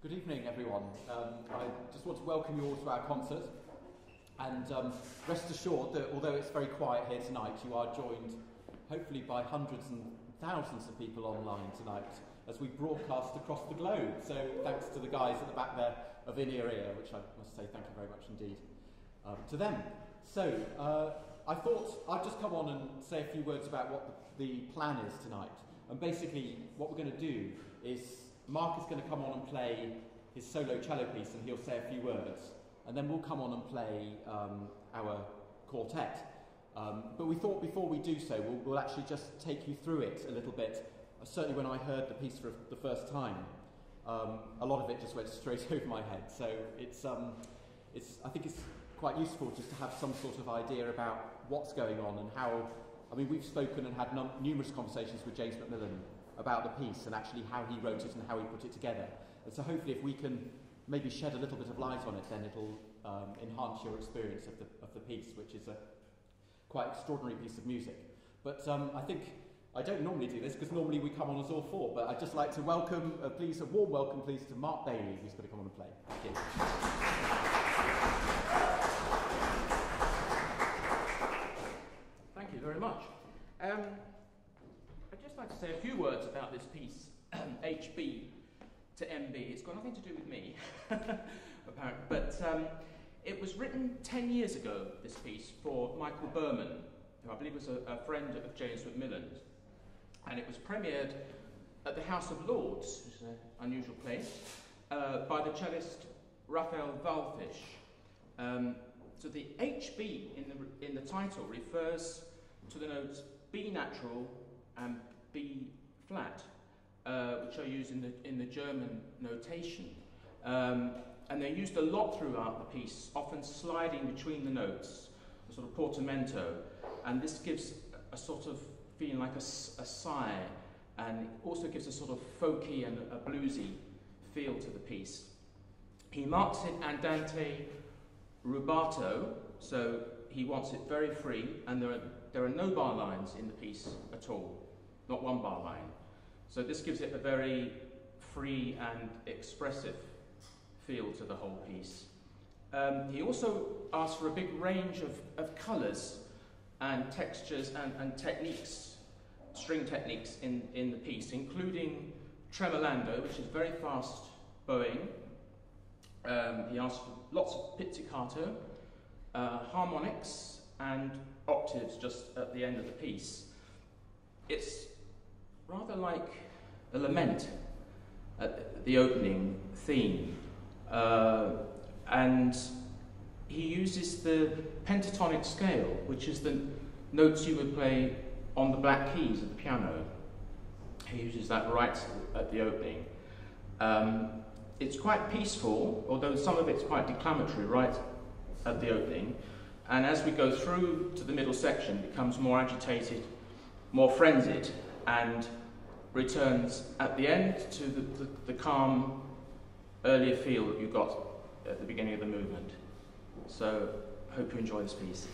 Good evening, everyone. I just want to welcome you all to our concert, and rest assured that although it's very quiet here tonight, you are joined hopefully by hundreds and thousands of people online tonight as we broadcast across the globe. So thanks to the guys at the back there of In Ear Ear, which I must say thank you very much indeed to them. So I thought I'd just come on and say a few words about what the plan is tonight. And basically what we're going to do is Mark is going to come on and play his solo cello piece, and he'll say a few words, and then we'll come on and play our quartet. But we thought before we do so, we'll actually just take you through it a little bit. Certainly when I heard the piece for the first time, a lot of it just went straight over my head. So I think it's quite useful just to have some sort of idea about what's going on and how. I mean, we've spoken and had numerous conversations with James Macmillan about the piece and actually how he wrote it and how he put it together. And so hopefully if we can maybe shed a little bit of light on it, then it'll enhance your experience of the piece, which is a quite extraordinary piece of music. But I think I don't normally do this because normally we come on as all four, but I'd just like to welcome, a warm welcome please to Mark Bailey, who's going to come on and play. Thank you. Thank you very much. I'd just like to say a few words about this piece, HB to MB. It's got nothing to do with me, apparently, but it was written 10 years ago, this piece, for Michael Berman, who I believe was a friend of James Macmillan's, and it was premiered at the House of Lords, which is an unusual place, by the cellist Raphael Wallfisch. So the HB in the title refers to the notes B natural and B flat, which are used in the German notation. And they're used a lot throughout the piece, often sliding between the notes, a sort of portamento, and this gives a sort of feeling like a sigh, and it also gives a sort of folky and a bluesy feel to the piece. He marks it andante rubato, so he wants it very free, and there are no bar lines in the piece at all, not one bar line. So this gives it a very free and expressive feel to the whole piece. He also asked for a big range of colours and textures and techniques, string techniques in the piece, including tremolando, which is very fast bowing. He asked for lots of pizzicato, harmonics and octaves just at the end of the piece. It's rather like a lament at the opening theme, and he uses the pentatonic scale, which is the notes you would play on the black keys of the piano. He uses that right at the opening. It's quite peaceful, although some of it's quite declamatory right at the opening, and as we go through to the middle section, it becomes more agitated, more frenzied, and returns at the end to the calm, earlier feel that you got at the beginning of the movement. So, hope you enjoy this piece.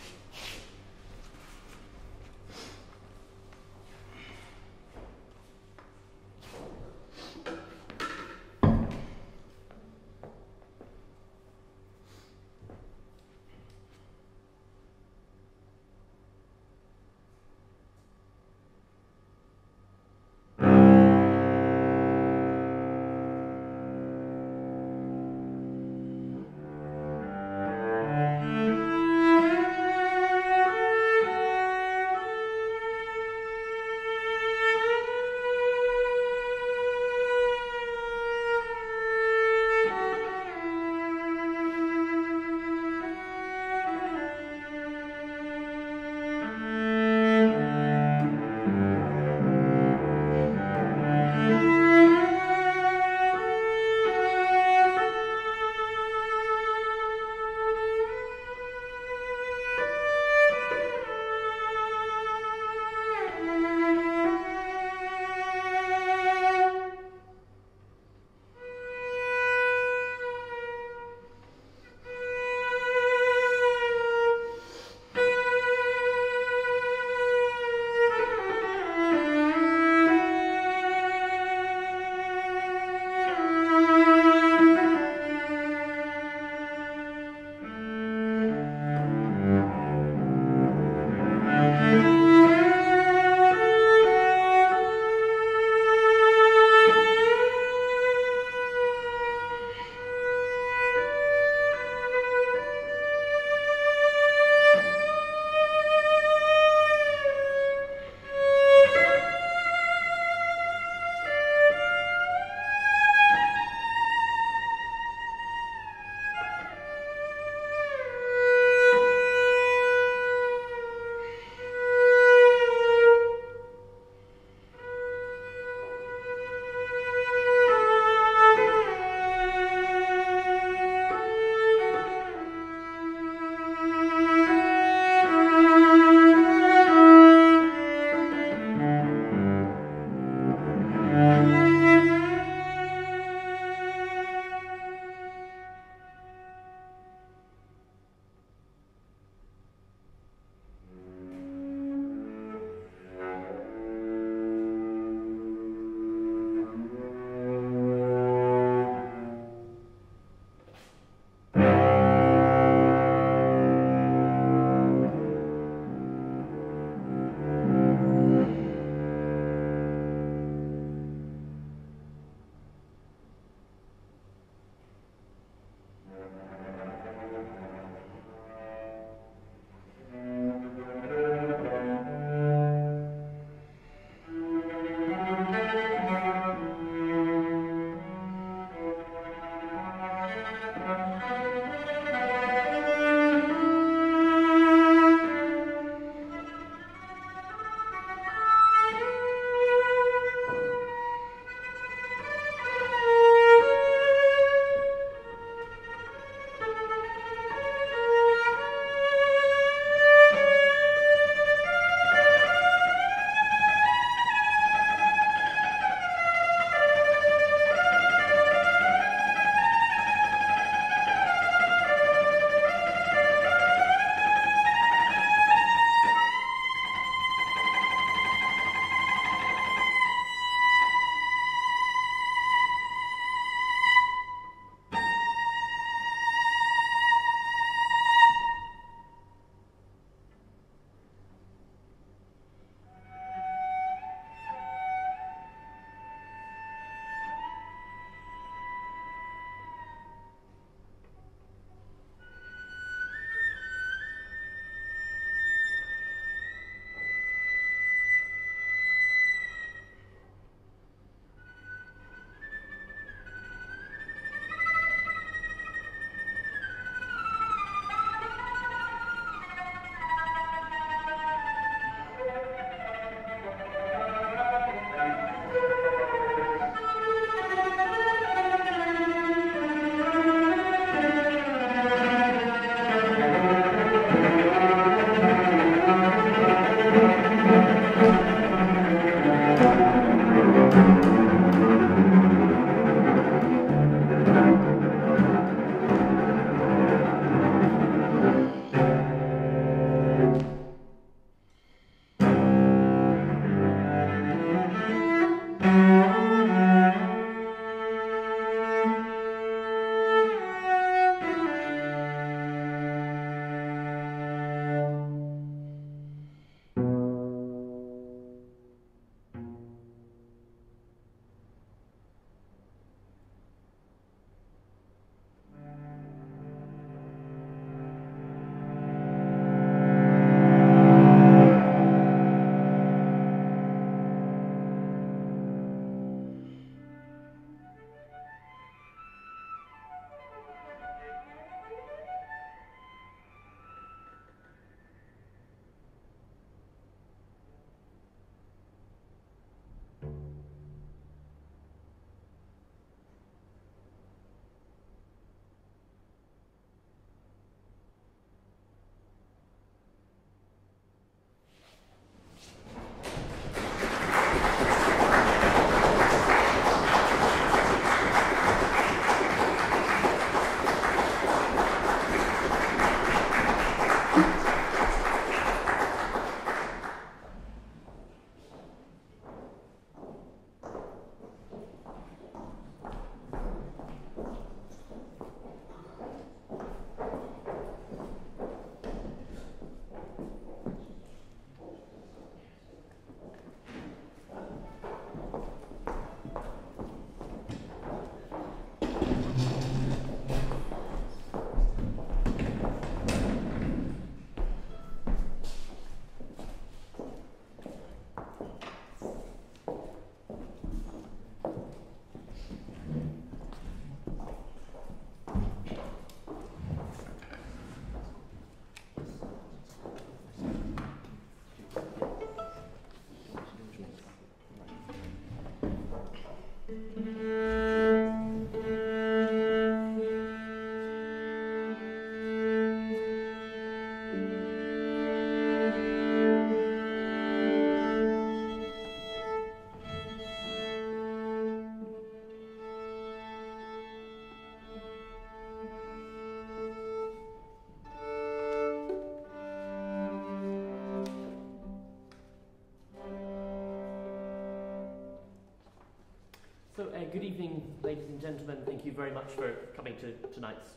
good evening, ladies and gentlemen. Thank you very much for coming to tonight's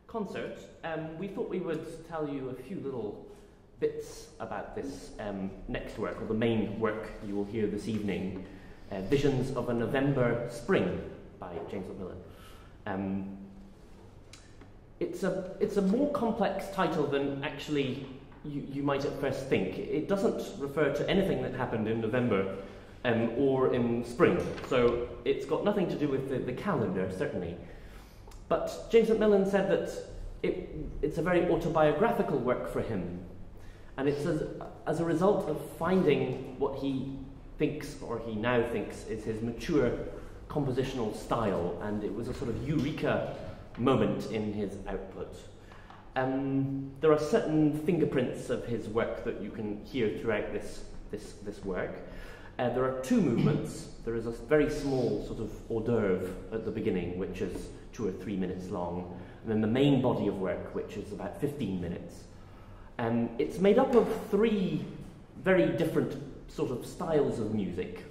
concert. We thought we would tell you a few little bits about this next work, or the main work you will hear this evening, Visions of a November Spring by James Macmillan. It's a more complex title than actually you might at first think. It doesn't refer to anything that happened in November or in spring, so it's got nothing to do with the calendar, certainly. But James Macmillan said that it's a very autobiographical work for him, and it's as a result of finding what he thinks, or he now thinks, is his mature compositional style, and it was a sort of eureka moment in his output. There are certain fingerprints of his work that you can hear throughout this work. There are two movements. There is a very small sort of hors d'oeuvre at the beginning, which is 2 or 3 minutes long, and then the main body of work, which is about 15 minutes. It's made up of 3 very different sort of styles of music.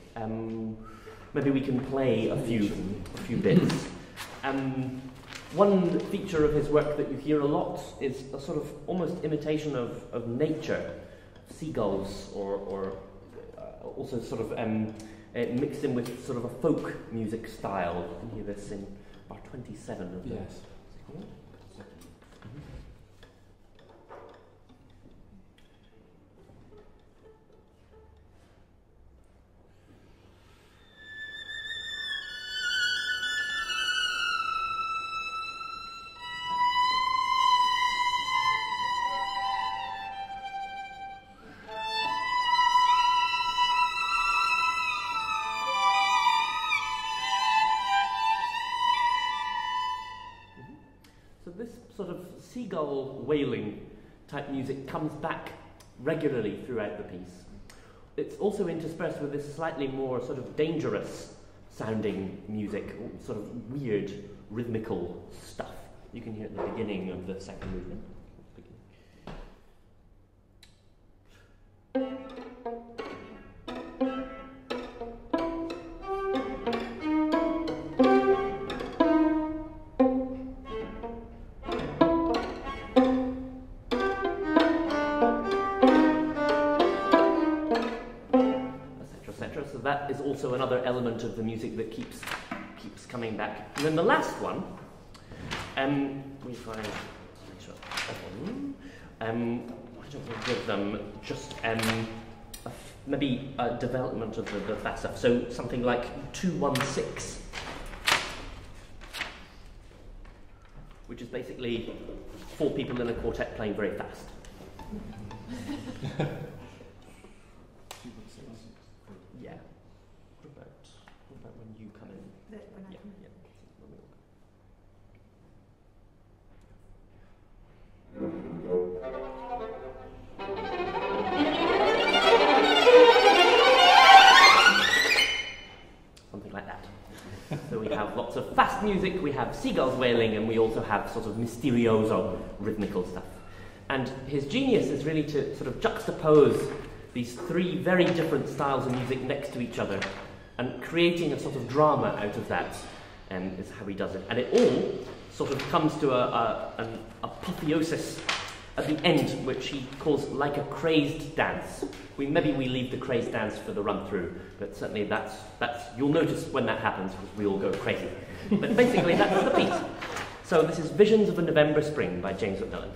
Maybe we can play a few bits. One feature of his work that you hear a lot is a sort of almost imitation of nature, seagulls, or also sort of mixed in with sort of a folk music style. You can hear this in bar 27 of the... Yes. Seagull wailing type music comes back regularly throughout the piece. It's also interspersed with this slightly more sort of dangerous sounding music, sort of weird rhythmical stuff. You can hear at the beginning of the second movement. That is also another element of the music that keeps coming back. And then the last one, we find why don't we give them just maybe a development of the fast stuff. So something like 2-1-6, which is basically 4 people in a quartet playing very fast. Music, we have seagulls wailing, and we also have sort of mysterioso rhythmical stuff. And his genius is really to sort of juxtapose these 3 very different styles of music next to each other, and creating a sort of drama out of that is how he does it. And it all sort of comes to an apotheosis at the end, which he calls like a crazed dance. Maybe we leave the crazed dance for the run-through, but certainly that's you'll notice when that happens, because we all go crazy. But basically, that's the piece. So this is Visions of a November Spring by James Macmillan.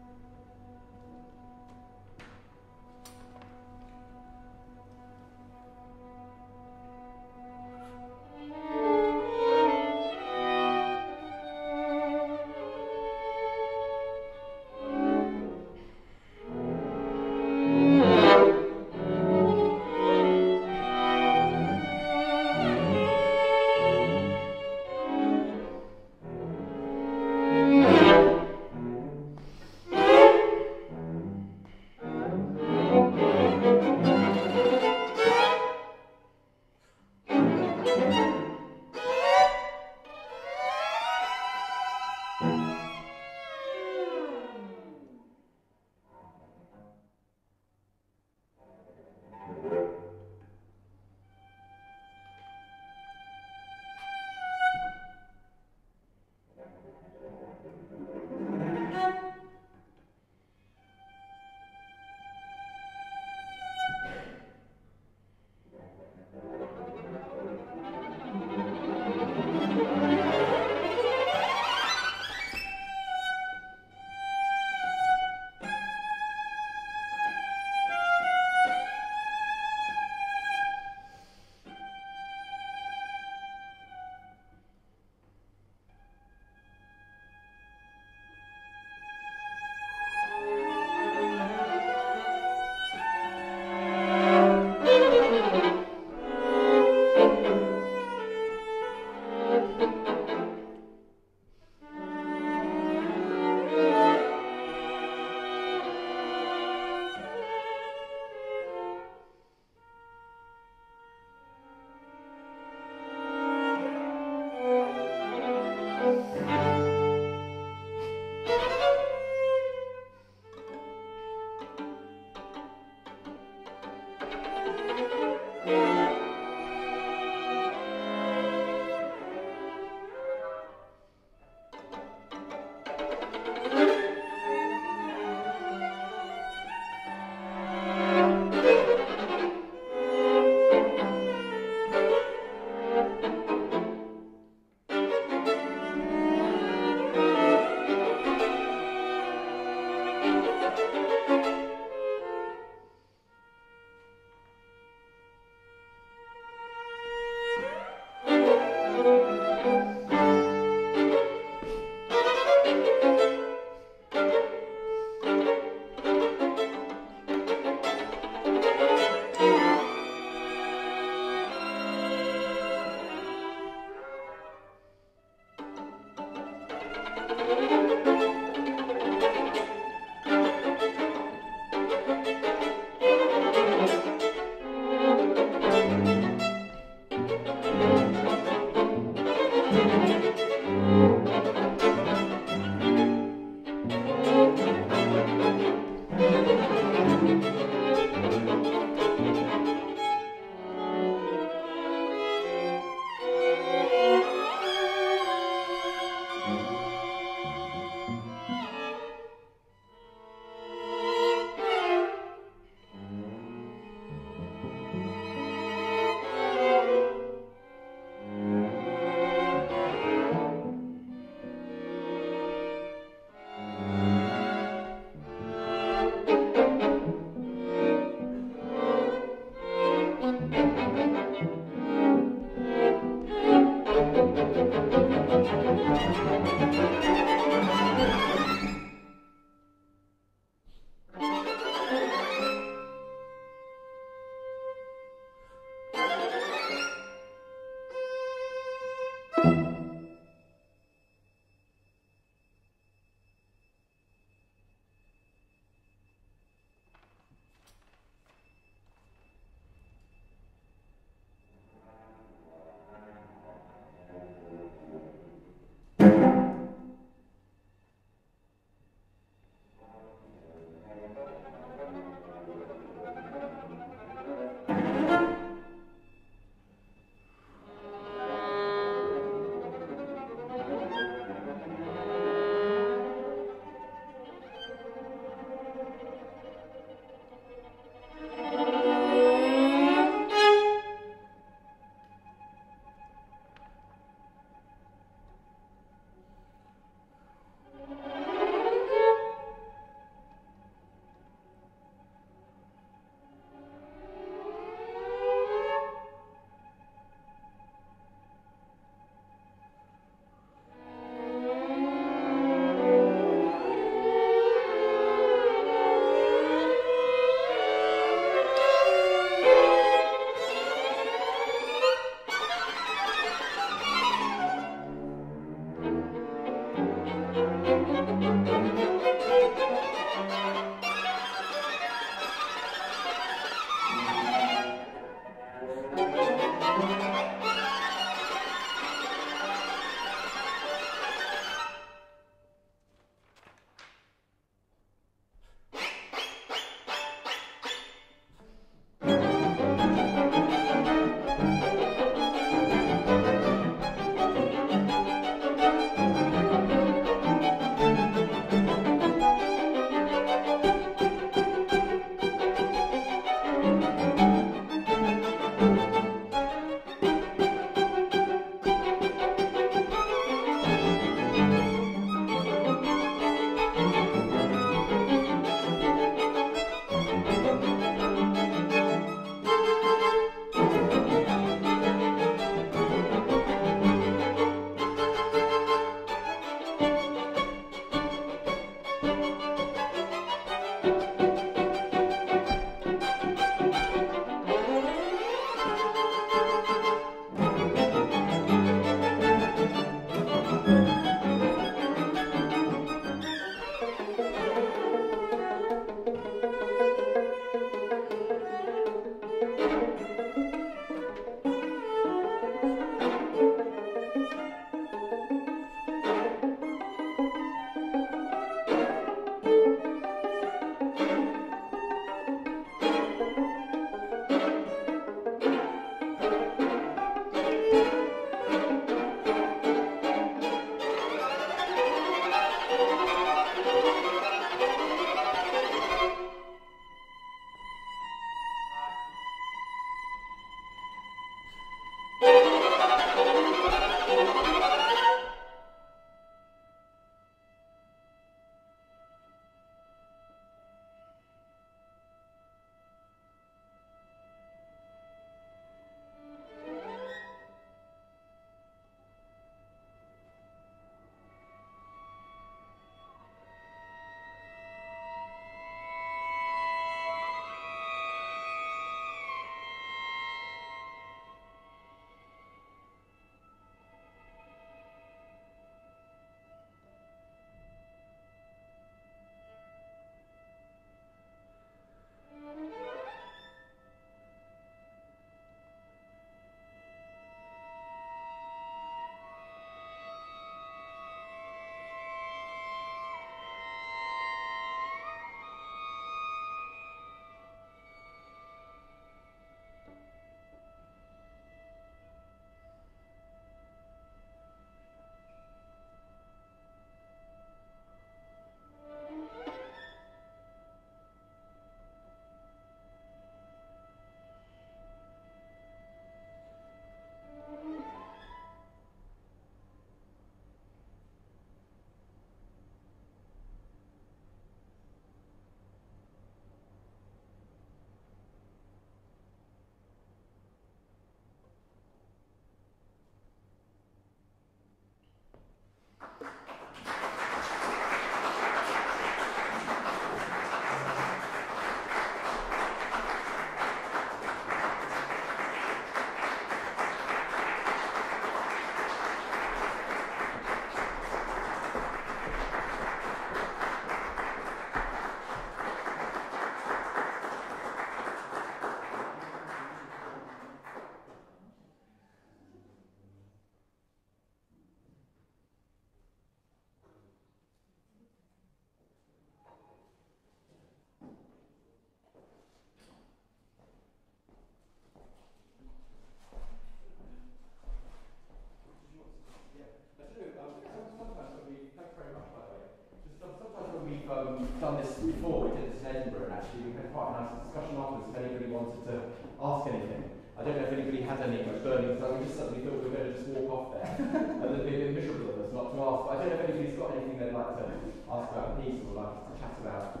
quite a nice discussion afterwards if anybody wanted to ask anything. I don't know if anybody had any burning, so we just suddenly thought we were going to just walk off there. And it'd be a bit miserable of us not to ask. But I don't know if anybody's got anything they'd like to ask about the piece or like to chat about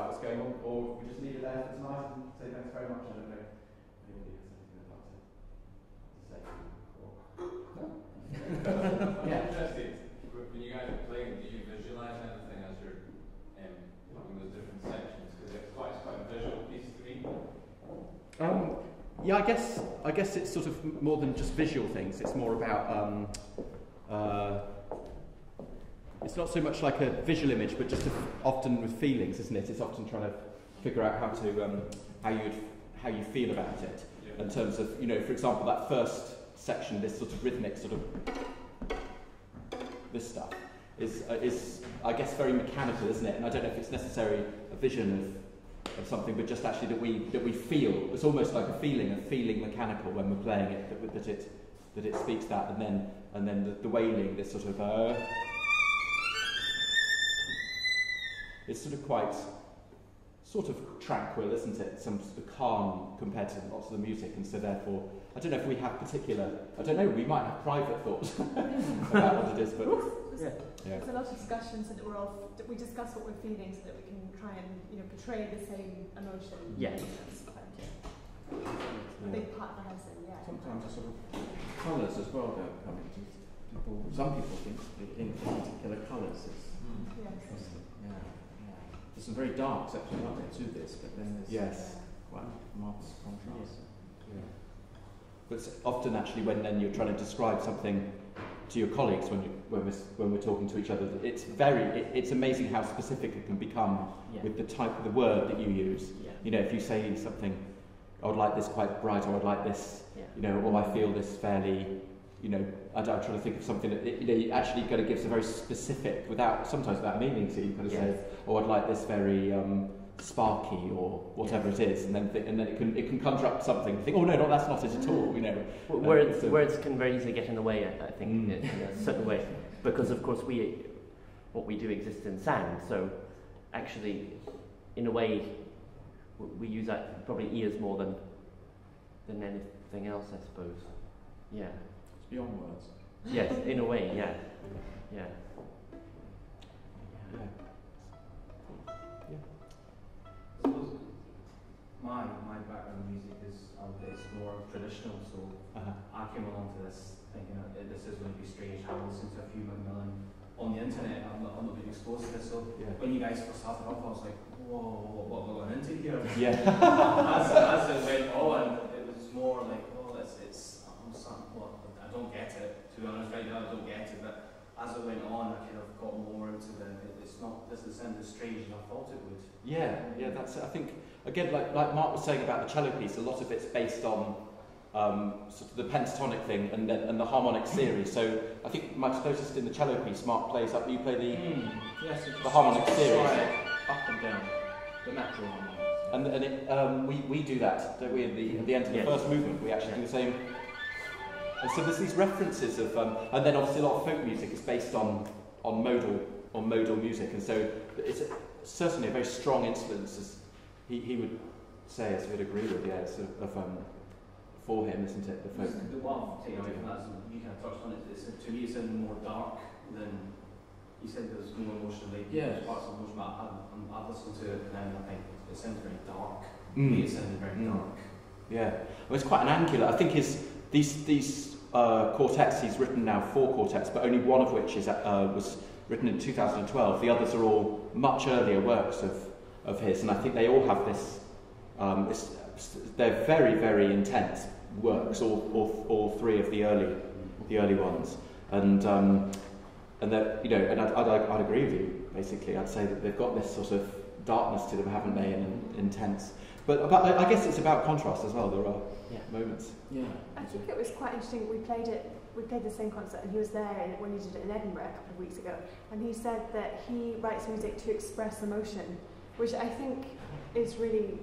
what's going on, or we just leave it there for tonight and say thanks very much. I don't know if anybody has anything they'd like to say. Yeah. Interesting. When you guys are playing, do you visualise anything as you're putting those different sections? Because it's quite a visual piece to me. Yeah, I guess it's sort of more than just visual things. It's more about it's not so much like a visual image, but just often with feelings, isn't it? It's often trying to figure out how you feel about it. Yeah. In terms of, you know, for example, that first section, this sort of rhythmic sort of this stuff is I guess very mechanical, isn't it? And I don't know if it's necessarily a vision of something, but just actually that we feel. It's almost like a feeling mechanical when we're playing it, that it speaks that, and then the wailing, this sort of it's sort of quite sort of tranquil, isn't it? Some sort of calm compared to lots of the music, and so therefore I don't know if we have particular. I don't know. We might have private thoughts about what it is, but There's a lot of discussions that we discuss what we're feeling so that we can try and portray the same emotion. Yes. A big part of us, yeah. Sometimes the sort of colours as well don't come into people. Some people think in particular colours. Yes. There's some very dark sections out there to this, but then there's quite marked contrast. Yeah. But it's often actually when then you're trying to describe something to your colleagues when we're talking to each other, it's amazing how specific it can become with the type of the word that you use. Yeah. You know, if you say something, I would like this quite bright, or I'd like this, or I feel this fairly, I'm trying to think of something that it actually kind of gives a very specific, sometimes without meaning to, you kind of say, oh, I'd like this very sparky or whatever it is, and then it can conjure up something. Think, oh no, that's not it at all. Words can very easily get in the way, I think, in a certain way, because of course what we do exists in sound. So actually, in a way, we use that probably ears more than anything else, I suppose. Yeah. It's beyond words. Yes, in a way, yeah. My background in music is more traditional, so I came along to this thinking that this is going to be strange. I listened to a few Macmillan on the internet. I'm not being exposed to this. So when you guys first started off, I was like, whoa, what am I going into here? Yeah. as it went on, it was more like, I don't get it. To be honest, right now I don't get it. But as it went on, I kind of got more into this doesn't sound as strange as I thought it would. Yeah, that's it. I think, again, like Mark was saying about the cello piece, a lot of it's based on sort of the pentatonic thing and the harmonic series. So I think you might have noticed in the cello piece, Mark plays up, you play the harmonic series. Up and down, the natural harmonics. And we do that, don't we? At the end of the first movement, we actually do the same. And so there's these references of, and then obviously a lot of folk music is based on modal music, and so it's certainly a very strong influence, as he would say, as we'd agree with, for him, isn't it? The folk. The one thing away from that, you kind of touched on it. To me, it sounded more dark than you said. There's more emotion, like there's parts of emotion. I've listened to it and I think it sounds very dark. To me, it sounded very dark. Yeah, well, it's quite an angular. I think these quartets, he's written now 4 quartets, but only one of which was written in 2012. The others are all much earlier works of his, and I think they all have this. They're very, very intense works. All 3 of the early ones, and they're, and I'd agree with you. Basically, I'd say that they've got this sort of darkness to them, haven't they, and intense. But I guess it's about contrast as well. There are moments. Yeah. I think it was quite interesting. We played the same concert, and he was there when he did it in Edinburgh a couple of weeks ago. And he said that he writes music to express emotion, which I think is really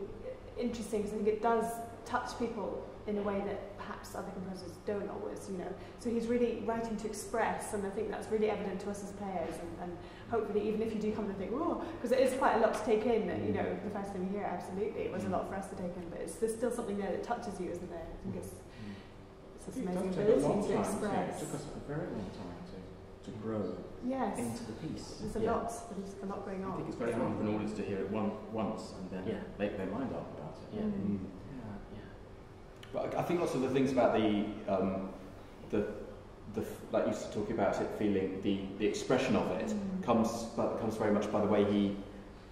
interesting, because I think it does touch people in a way that perhaps other composers don't always, you know. So he's really writing to express, and I think that's really evident to us as players, and hopefully even if you do come and think, oh, because it is quite a lot to take in, you know, the first time you hear it, absolutely, it was a lot for us to take in, but there's still something there that touches you, isn't there? I think it's this amazing ability to express. It took us a very long time to grow into the piece. There's a lot going on. I think it's very hard for an audience to hear it once and then make their mind up about it. But I think lots of the things about the like you were talking about it, feeling the expression of it comes very much by the way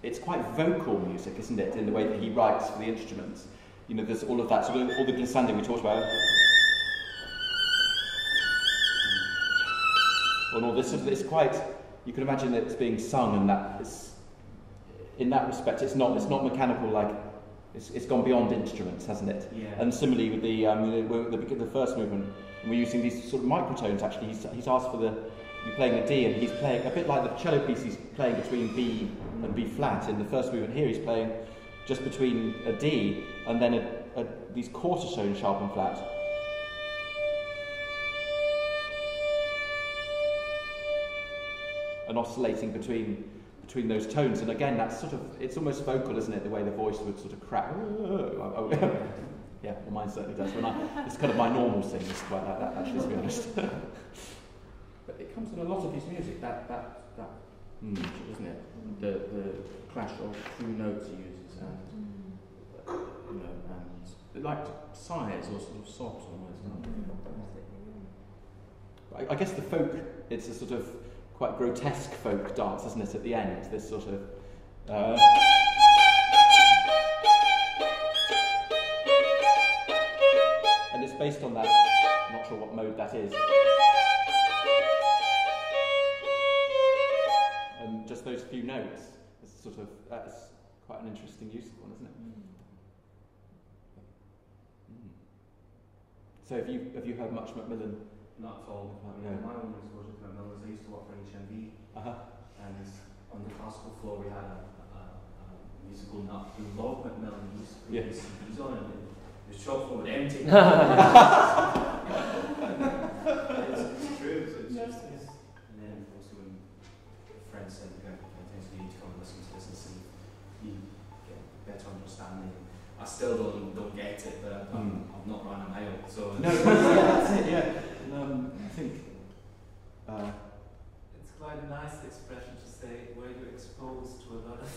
it's quite vocal music, isn't it? In the way that he writes for the instruments. You know, there's all of that, sort of all the glissanding we talked about. And all this, it's quite, you can imagine that it's being sung, and that is, in that respect, it's not mechanical, like, it's gone beyond instruments, hasn't it? Yeah. And similarly with the first movement, we're using these sort of microtones, actually. He's asked for you're playing a D, and he's playing, a bit like the cello piece, he's playing between B and B flat. In the first movement here, he's playing just between a D, and then these quarter tones, sharp and flat. And oscillating between those tones, and again, that's sort of, it's almost vocal, isn't it? The way the voice would sort of crack. Yeah, well, mine certainly does. It's kind of my normal sing is quite like that, actually, to be honest. But it comes in a lot of his music. That feature, isn't it? The clash of two notes he uses, and you know, and like sighs or sort of sobs almost. I guess the folk, it's a sort of quite grotesque folk dance, isn't it, at the end? This sort of... and it's based on that, I'm not sure what mode that is. And just those few notes, it's sort of, that's quite an interesting use of one, isn't it? So have you heard much Macmillan? Not at all. My only exposure to Macmillan was I used to work for HMV, and on the classical floor we had a musical nut who loved Macmillan. He used to put his CDs on, and his shop floor would empty. It's true. And then also when friends said, you need to come and listen to this and see you get a better understanding. I still don't get it, but I'm not running a mile. So that's it. Yeah. I think it's quite a nice expression to say where you're exposed to a lot of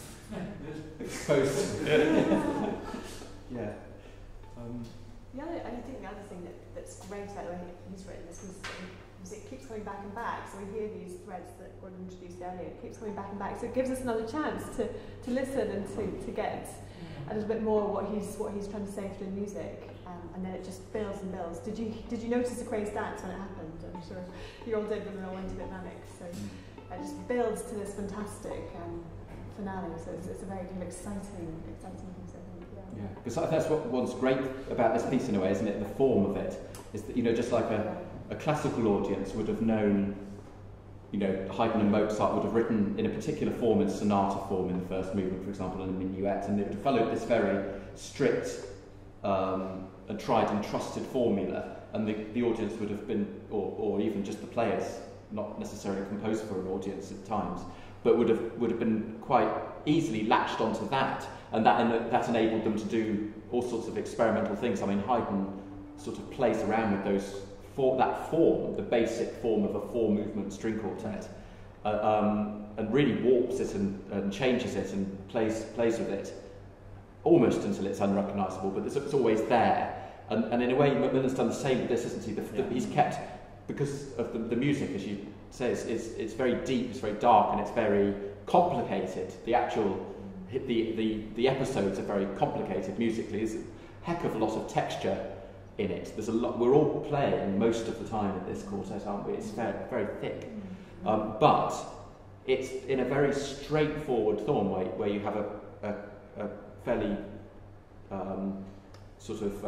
exposed. Yeah. I think the other thing that's great about the way he's written this is it keeps coming back and back. So we hear these threads that Gordon introduced earlier. It keeps coming back and back. So it gives us another chance to listen and to get a little bit more what he's trying to say through the music. And then it just builds and builds. Did you notice the crazed dance when it happened? I'm sure you all did when we all went a bit manic. So it just builds to this fantastic finale. So it's a very kind of exciting piece, I think. Yeah, because that's what's great about this piece in a way, isn't it? The form of it is that, you know, just like a classical audience would have known, you know, Haydn and Mozart would have written in a particular form, in sonata form in the first movement, for example, in a minuet, and they would have followed this very strict and tried and trusted formula, and the audience would have been, or even just the players, not necessarily composed for an audience at times, but would have been quite easily latched onto that, and that enabled them to do all sorts of experimental things. I mean, Haydn sort of plays around with that form, the basic form of a four-movement string quartet, and really warps it and changes it and plays with it almost until it's unrecognisable, but it's always there. And in a way, Macmillan's done the same with this, isn't he? He's kept, because of the music, as you say, it's very deep, it's very dark, and it's very complicated. The actual, the episodes are very complicated musically. There's a heck of a lot of texture in it. There's a lot. We're all playing most of the time in this quartet, aren't we? It's very, very thick, but it's in a very straightforward form where you have a fairly sort of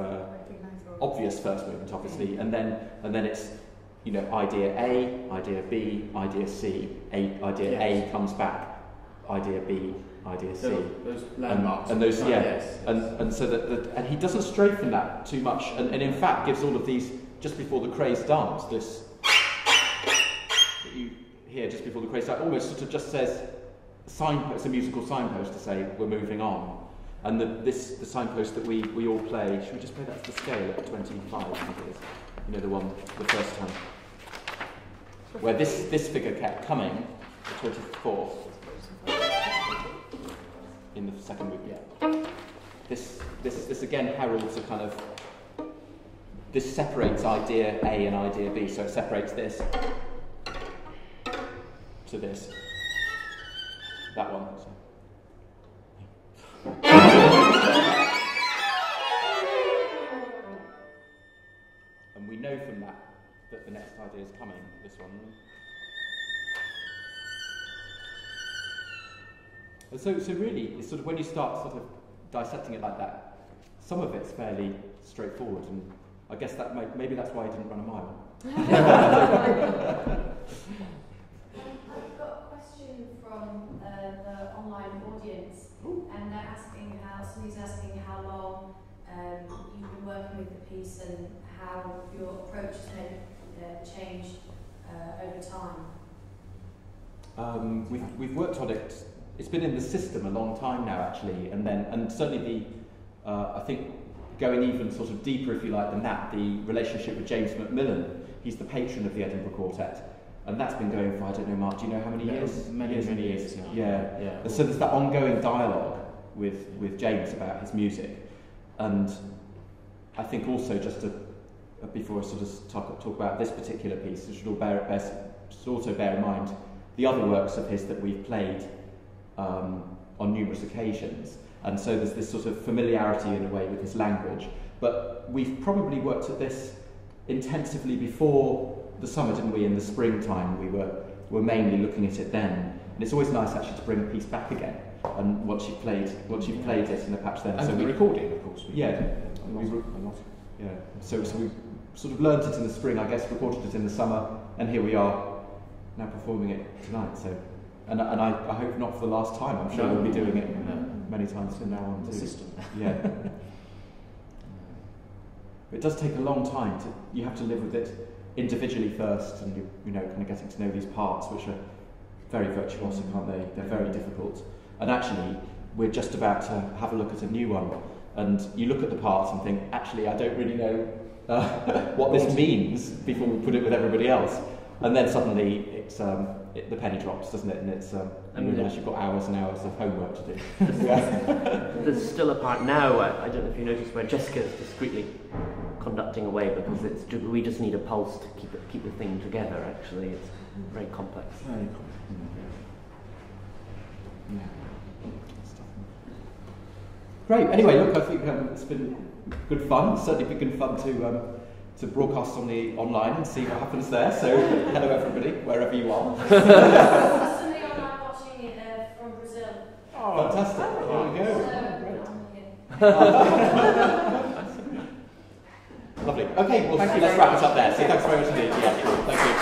obvious first movement, obviously, and then it's, idea A, idea B, idea C. Idea A comes back idea B, idea C. Those landmarks. And those, yeah. Yes. And so and he doesn't stray from that too much, and in fact gives all of these, just before the craze dance, this that you hear just before the craze dance, almost sort of just says, it's a musical signpost to say we're moving on. And the signpost that we all play, should we just play that to the scale at 25, I think it is? You know, the first time. Where this figure kept coming, the 24th, in the second week, yeah. This again heralds a kind of, this separates idea A and idea B, so it separates this to this, that one. So. And we know from that the next idea is coming, this one. And so really, it's sort of when you start sort of dissecting it like that, some of it's fairly straightforward, and I guess that maybe that's why I didn't run a mile. I've got a question from the online audience, and they're asking somebody's asking how long you've been working with the piece and how your approach has changed over time. We've worked on it. It's been in the system a long time now, actually, and certainly I think going even sort of deeper, if you like, than that, the relationship with James Macmillan. He's the patron of the Edinburgh Quartet, and that's been going for, I don't know, Mark, do you know how many years? Many years now. Yeah. And so there's that ongoing dialogue with James about his music, and I think also just before I sort of talk about this particular piece, we should also bear in mind the other works of his that we've played on numerous occasions, and so there's this sort of familiarity in a way with his language. But we've probably worked at this intensively before the summer, didn't we? In the springtime, we were mainly looking at it then, and it's always nice actually to bring a piece back again. And once you've played it in a patch there, and so the recording, of course. So we sort of learnt it in the spring, I guess, recorded it in the summer, and here we are now performing it tonight. So, and I hope not for the last time. I'm sure we'll be doing it many times from now on too. The system. Yeah. It does take a long time you have to live with it individually first, and you know, kind of getting to know these parts, which are very virtuosic, aren't they? They're very difficult. And actually, we're just about to have a look at a new one, and you look at the parts and think, actually, I don't really know what this means before we put it with everybody else. And then suddenly, it's the penny drops, doesn't it? And it's you realise you've got hours and hours of homework to do. There's still a part now, I don't know if you noticed, where Jessica is discreetly conducting away, because we just need a pulse to keep the thing together. Actually, it's very complex. Very complex. Yeah. Great. Anyway, look, I think it's been good fun. It's certainly been good fun to broadcast on the online and see what happens there. So, hello everybody, wherever you are. Somebody online watching it from Brazil. Oh, fantastic! There we go. Lovely. Okay, well, let's wrap it up there. So, thanks very much indeed. Yeah, cool. Thank you.